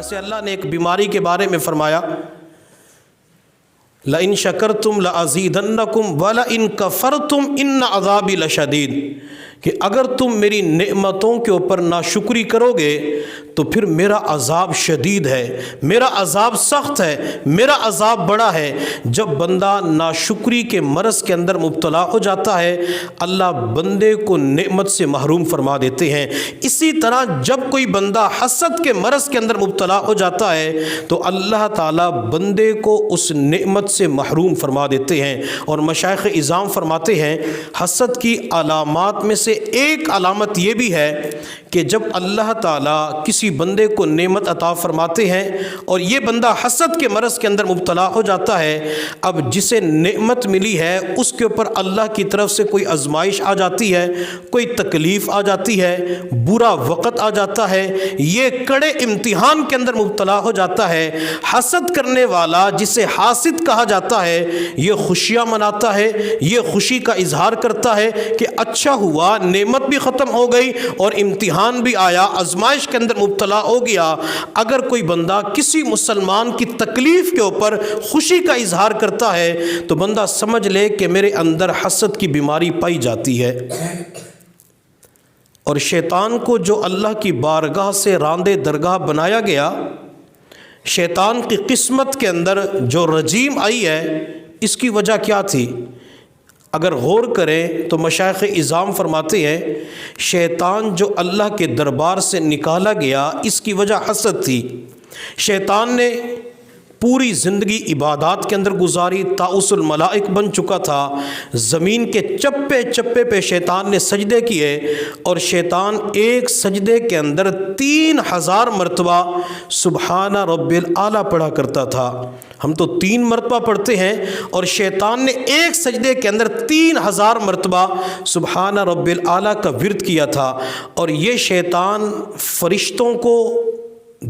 جیسے اللہ نے ایک بیماری کے بارے میں فرمایا لَإِن شَكَرْتُمْ لَأَزِيدَنَّكُمْ وَلَإِن كَفَرْتُمْ إِنَّ عَذَابِي لَشَدِيدٌ کہ اگر تم میری نعمتوں کے اوپر ناشکری کرو گے تو پھر میرا عذاب شدید ہے، میرا عذاب سخت ہے، میرا عذاب بڑا ہے۔ جب بندہ ناشکری کے مرض کے اندر مبتلا ہو جاتا ہے اللہ بندے کو نعمت سے محروم فرما دیتے ہیں۔ اسی طرح جب کوئی بندہ حسد کے مرض کے اندر مبتلا ہو جاتا ہے تو اللہ تعالیٰ بندے کو اس نعمت سے محروم فرما دیتے ہیں۔ اور مشائخ اعظام فرماتے ہیں حسد کی علامات میں سے ایک علامت یہ بھی ہے کہ جب اللہ تعالیٰ کسی بندے کو نعمت عطا فرماتے ہیں اور یہ بندہ حسد کے مرض کے اندر مبتلا ہو جاتا ہے، اب جسے نعمت ملی ہے اس کے اوپر اللہ کی طرف سے کوئی آزمائش آ جاتی ہے، کوئی تکلیف آ جاتی ہے، برا وقت آ جاتا ہے، یہ کڑے امتحان کے اندر مبتلا ہو جاتا ہے۔ حسد کرنے والا جسے حاسد کہا جاتا ہے یہ خوشیاں مناتا ہے، یہ خوشی کا اظہار کرتا ہے کہ اچھا ہوا نعمت بھی ختم ہو گئی اور امتحان بھی آیا، آزمائش کے اندر مبتلا ہو گیا۔ اگر کوئی بندہ کسی مسلمان کی تکلیف کے اوپر خوشی کا اظہار کرتا ہے تو بندہ سمجھ لے کہ میرے اندر حسد کی بیماری پائی جاتی ہے۔ اور شیطان کو جو اللہ کی بارگاہ سے راندے درگاہ بنایا گیا، شیطان کی قسمت کے اندر جو رجیم آئی ہے اس کی وجہ کیا تھی؟ اگر غور کریں تو مشائخ اعظام فرماتے ہیں شیطان جو اللہ کے دربار سے نکالا گیا اس کی وجہ حسد تھی۔ شیطان نے پوری زندگی عبادات کے اندر گزاری، طاؤس الملائک بن چکا تھا، زمین کے چپے چپے پہ شیطان نے سجدے کیے اور شیطان ایک سجدے کے اندر 3000 مرتبہ سبحان رب الاعلیٰ پڑھا کرتا تھا۔ ہم تو 3 مرتبہ پڑھتے ہیں اور شیطان نے ایک سجدے کے اندر 3000 مرتبہ سبحان رب الاعلیٰ کا ورد کیا تھا۔ اور یہ شیطان فرشتوں کو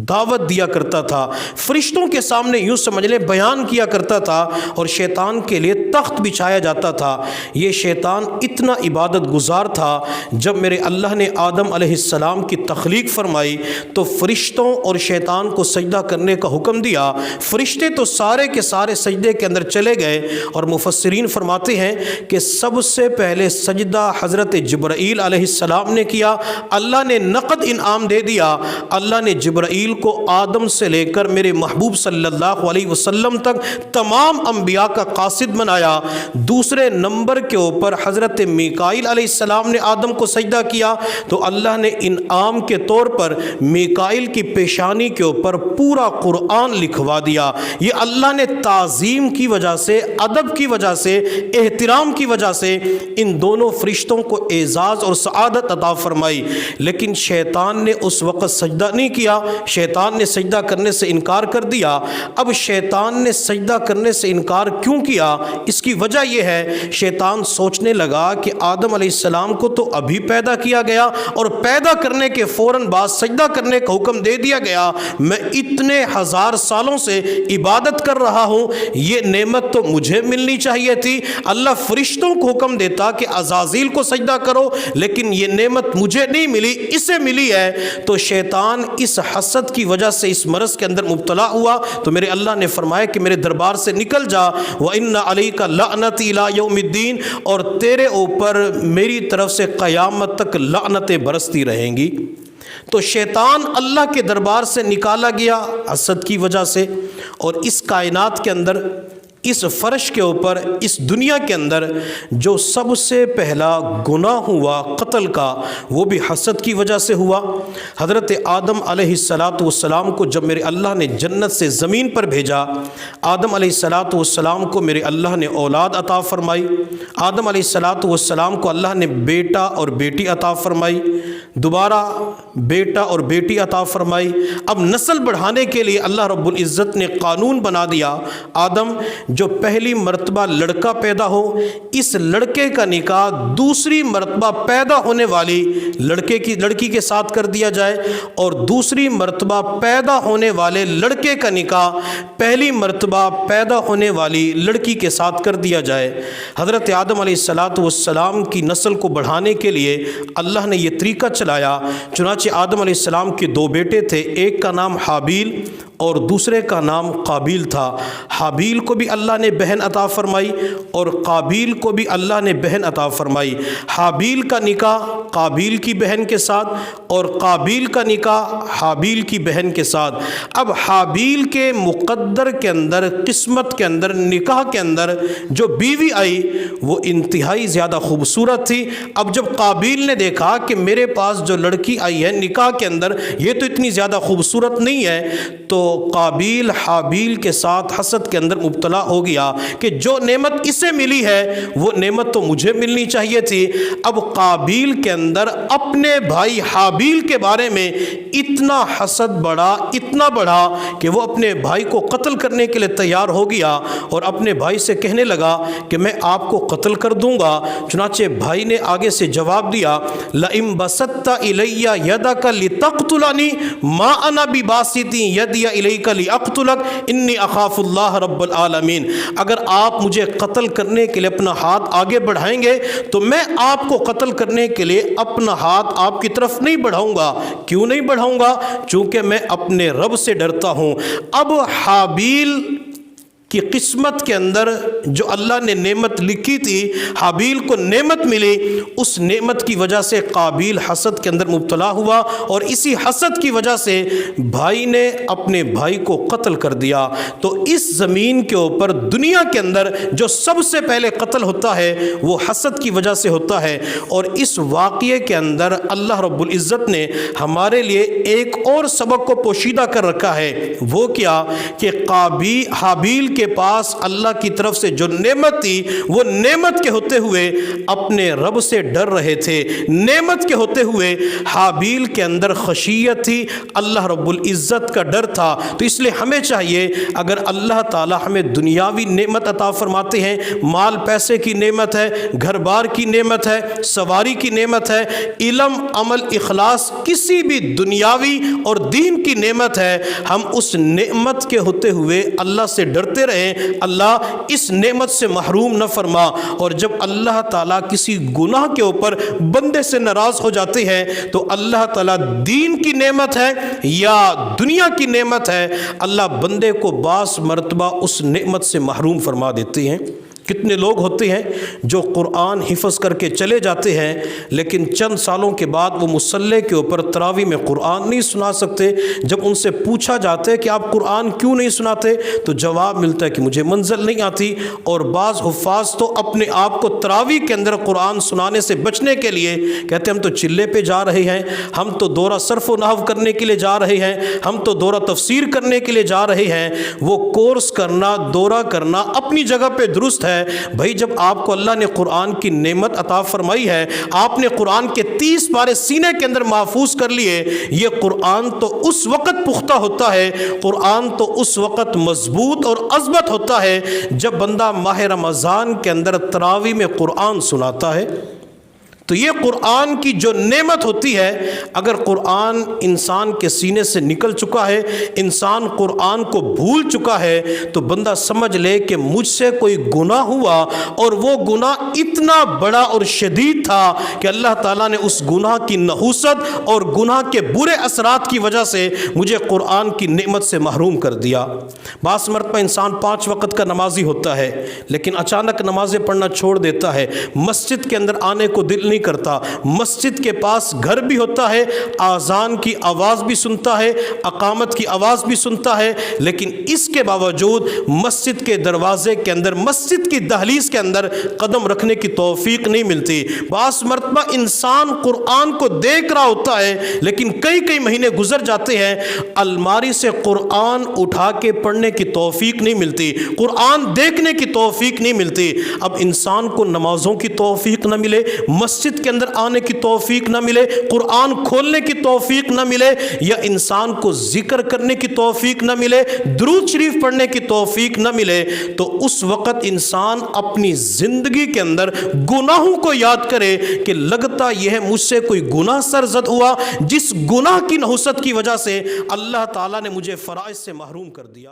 دعوت دیا کرتا تھا، فرشتوں کے سامنے یوں سمجھ لیں بیان کیا کرتا تھا اور شیطان کے لیے تخت بچھایا جاتا تھا۔ یہ شیطان اتنا عبادت گزار تھا، جب میرے اللہ نے آدم علیہ السلام کی تخلیق فرمائی تو فرشتوں اور شیطان کو سجدہ کرنے کا حکم دیا۔ فرشتے تو سارے کے سارے سجدے کے اندر چلے گئے اور مفسرین فرماتے ہیں کہ سب سے پہلے سجدہ حضرت جبرائیل علیہ السلام نے کیا، اللہ نے نقد انعام دے دیا۔ اللہ نے جبرائیل کو آدم سے لے کر میرے محبوب صلی اللہ علیہ وسلم تک تمام انبیاء کا قاصد بنایا۔ دوسرے نمبر کے اوپر حضرت میکائیل علیہ السلام نے آدم کو سجدہ کیا تو اللہ نے انعام کے طور پر میکائیل کی پیشانی کے اوپر پورا قرآن لکھوا دیا۔ یہ اللہ نے تعظیم کی وجہ سے، ادب کی وجہ سے، احترام کی وجہ سے ان دونوں فرشتوں کو اعزاز اور سعادت عطا فرمائی۔ لیکن شیطان نے اس وقت سجدہ نہیں کیا، شیطان نے سجدہ کرنے سے انکار کر دیا۔ اب شیطان نے سجدہ کرنے سے انکار کیوں کیا؟ اس کی وجہ یہ ہے شیطان سوچنے لگا کہ آدم علیہ السلام کو تو ابھی پیدا کیا گیا اور پیدا کرنے کے فوراً بعد سجدہ کرنے کا حکم دے دیا گیا، میں اتنے 1000 سالوں سے عبادت کر رہا ہوں، یہ نعمت تو مجھے ملنی چاہیے تھی۔ اللہ فرشتوں کو حکم دیتا کہ عزازیل کو سجدہ کرو، لیکن یہ نعمت مجھے نہیں ملی، اسے ملی ہے۔ تو شیطان اس حسد کی وجہ سے اس مرض کے اندر مبتلا ہوا تو میرے اللہ نے فرمایا کہ میرے دربار سے نکل جا، وَإِنَّ عَلَيْكَ لَعْنَتِي إِلَىٰ يَوْمِ الدِّينِ، اور تیرے اوپر میری طرف سے قیامت تک لعنتیں برستی رہیں گی۔ تو شیطان اللہ کے دربار سے نکالا گیا حسد کی وجہ سے، اور اس کائنات کے اندر، اس فرش کے اوپر، اس دنیا کے اندر جو سب سے پہلا گناہ ہوا قتل کا وہ بھی حسد کی وجہ سے ہوا۔ حضرت آدم علیہ السلام کو جب میرے اللہ نے جنت سے زمین پر بھیجا، آدم علیہ السلام کو میرے اللہ نے اولاد عطا فرمائی۔ آدم علیہ السلام کو اللہ نے بیٹا اور بیٹی عطا فرمائی، دوبارہ بیٹا اور بیٹی عطا فرمائی۔ اب نسل بڑھانے کے لیے اللہ رب العزت نے قانون بنا دیا، آدم جو پہلی مرتبہ لڑکا پیدا ہو اس لڑکے کا نکاح دوسری مرتبہ پیدا ہونے والی لڑکی کے ساتھ کر دیا جائے، اور دوسری مرتبہ پیدا ہونے والے لڑکے کا نکاح پہلی مرتبہ پیدا ہونے والی لڑکی کے ساتھ کر دیا جائے۔ حضرت آدم علیہ السلام کی نسل کو بڑھانے کے لیے اللہ نے یہ طریقہ چلایا۔ چنانچہ آدم علیہ السلام کے دو بیٹے تھے، ایک کا نام حابیل اور دوسرے کا نام قابیل تھا۔ حابیل کو بھی اللہ نے بہن عطا فرمائی اور قابیل کو بھی اللہ نے بہن عطا فرمائی۔ حابیل کا نکاح قابیل کی بہن کے ساتھ اور قابیل کا نکاح حابیل کی بہن کے ساتھ۔ اب حابیل کے مقدر کے اندر، قسمت کے اندر، نکاح کے اندر جو بیوی آئی وہ انتہائی زیادہ خوبصورت تھی۔ اب جب قابیل نے دیکھا کہ میرے پاس جو لڑکی آئی ہے نکاح کے اندر یہ تو اتنی زیادہ خوبصورت نہیں ہے، تو قابیل حابیل کے ساتھ حسد کے اندر مبتلا ہو گیا کہ جو نعمت اسے ملی ہے وہ نعمت تو مجھے ملنی چاہیے تھی۔ اب قابیل کے اندر اپنے بھائی حابیل کے بارے میں اتنا حسد بڑھا، اتنا بڑھا کہ وہ اپنے بھائی کو قتل کرنے کے لیے تیار ہو گیا اور اپنے بھائی سے کہنے لگا کہ میں آپ کو قتل کر دوں گا۔ چنانچہ بھائی نے آگے سے جواب دیا، لَئِن بَسَطتَ إِلَيَّ يَدَكَ لِتَقْتُلَنِي مَا أَنَا بِبَاسِطٍ يَدِيَ إِلَيْكَ لِأَقْتُلَكَ إِنِّي أَخَافُ اللَّهَ رَبَّ الْعَالَمِينَ۔ اگر آپ مجھے قتل کرنے کے لیے اپنا ہاتھ آگے بڑھائیں گے تو میں آپ کو قتل کرنے کے لیے اپنا ہاتھ آپ کی طرف نہیں بڑھاؤں گا۔ کیوں نہیں بڑھاؤں گا؟ چونکہ میں اپنے رب سے ڈرتا ہوں۔ اب حابیل کی قسمت کے اندر جو اللہ نے نعمت لکھی تھی، حابیل کو نعمت ملی، اس نعمت کی وجہ سے قابیل حسد کے اندر مبتلا ہوا اور اسی حسد کی وجہ سے بھائی نے اپنے بھائی کو قتل کر دیا۔ تو اس زمین کے اوپر دنیا کے اندر جو سب سے پہلے قتل ہوتا ہے وہ حسد کی وجہ سے ہوتا ہے، اور اس واقعے کے اندر اللہ رب العزت نے ہمارے لیے ایک اور سبق کو پوشیدہ کر رکھا ہے۔ وہ کیا کہ حابیل کے پاس اللہ کی طرف سے جو نعمت تھی وہ نعمت کے ہوتے ہوئے اپنے رب سے ڈر رہے تھے۔ نعمت کے ہوتے ہوئے حابیل کے اندر خشیت تھی، اللہ رب العزت کا ڈر تھا۔ تو اس لیے ہمیں چاہیے اگر اللہ تعالی ہمیں دنیاوی نعمت عطا فرماتے ہیں، مال پیسے کی نعمت ہے، گھر بار کی نعمت ہے، سواری کی نعمت ہے، علم، عمل، اخلاص، کسی بھی دنیاوی اور دین کی نعمت ہے، ہم اس نعمت کے ہوتے ہوئے اللہ سے ڈرتے رہیں، اللہ اس نعمت سے محروم نہ فرما۔ اور جب اللہ تعالیٰ کسی گناہ کے اوپر بندے سے ناراض ہو جاتے ہیں تو اللہ تعالیٰ دین کی نعمت ہے یا دنیا کی نعمت ہے، اللہ بندے کو بعض مرتبہ اس نعمت سے محروم فرما دیتے ہیں۔ کتنے لوگ ہوتے ہیں جو قرآن حفظ کر کے چلے جاتے ہیں لیکن چند سالوں کے بعد وہ مصلی کے اوپر تراویح میں قرآن نہیں سنا سکتے۔ جب ان سے پوچھا جاتا ہے کہ آپ قرآن کیوں نہیں سناتے تو جواب ملتا ہے کہ مجھے منزل نہیں آتی۔ اور بعض حفاظ تو اپنے آپ کو تراویح کے اندر قرآن سنانے سے بچنے کے لیے کہتے ہیں ہم تو چلے پہ جا رہے ہیں، ہم تو دورہ صرف و نحو کرنے کے لیے جا رہے ہیں، ہم تو دورہ تفسیر کرنے کے لیے جا رہے ہیں۔ وہ کورس کرنا، دورہ کرنا اپنی جگہ پہ درست ہے بھائی۔ جب آپ کو اللہ نے قرآن کی نعمت عطا فرمائی ہے، آپ نے قرآن کے 30 پارے سینے کے اندر محفوظ کر لیے، یہ قرآن تو اس وقت پختہ ہوتا ہے، قرآن تو اس وقت مضبوط اور عظمت ہوتا ہے جب بندہ ماہ رمضان کے اندر تراویح میں قرآن سناتا ہے۔ تو یہ قرآن کی جو نعمت ہوتی ہے، اگر قرآن انسان کے سینے سے نکل چکا ہے، انسان قرآن کو بھول چکا ہے، تو بندہ سمجھ لے کہ مجھ سے کوئی گناہ ہوا اور وہ گناہ اتنا بڑا اور شدید تھا کہ اللہ تعالیٰ نے اس گناہ کی نحوست اور گناہ کے برے اثرات کی وجہ سے مجھے قرآن کی نعمت سے محروم کر دیا۔ بعض مرتبہ انسان 5 وقت کا نمازی ہوتا ہے لیکن اچانک نمازیں پڑھنا چھوڑ دیتا ہے، مسجد کے اندر آنے کو دل نہیں کرتا، مسجد کے پاس گھر بھی ہوتا ہے، آذان کی آواز بھی سنتا ہے، اقامت کی آواز بھی سنتا ہے، لیکن اس کے باوجود مسجد کے دروازے کے اندر، مسجد کی دہلیز کے اندر قدم رکھنے کی توفیق نہیں ملتی۔ بعض مرتبہ انسان قرآن کو دیکھ رہا ہوتا ہے لیکن کئی مہینے گزر جاتے ہیں، الماری سے قرآن اٹھا کے پڑھنے کی توفیق نہیں ملتی، قرآن دیکھنے کی توفیق نہیں ملتی۔ اب انسان کو نمازوں کی توفیق نہ ملے، مسجد مسجد کے اندر آنے کی توفیق نہ ملے، قرآن کھولنے کی توفیق نہ ملے، یا انسان کو ذکر کرنے کی توفیق نہ ملے، درود شریف پڑھنے کی توفیق نہ ملے، تو اس وقت انسان اپنی زندگی کے اندر گناہوں کو یاد کرے کہ لگتا یہ ہے مجھ سے کوئی گناہ سرزد ہوا، جس گناہ کی نحوست کی وجہ سے اللہ تعالیٰ نے مجھے فرائض سے محروم کر دیا۔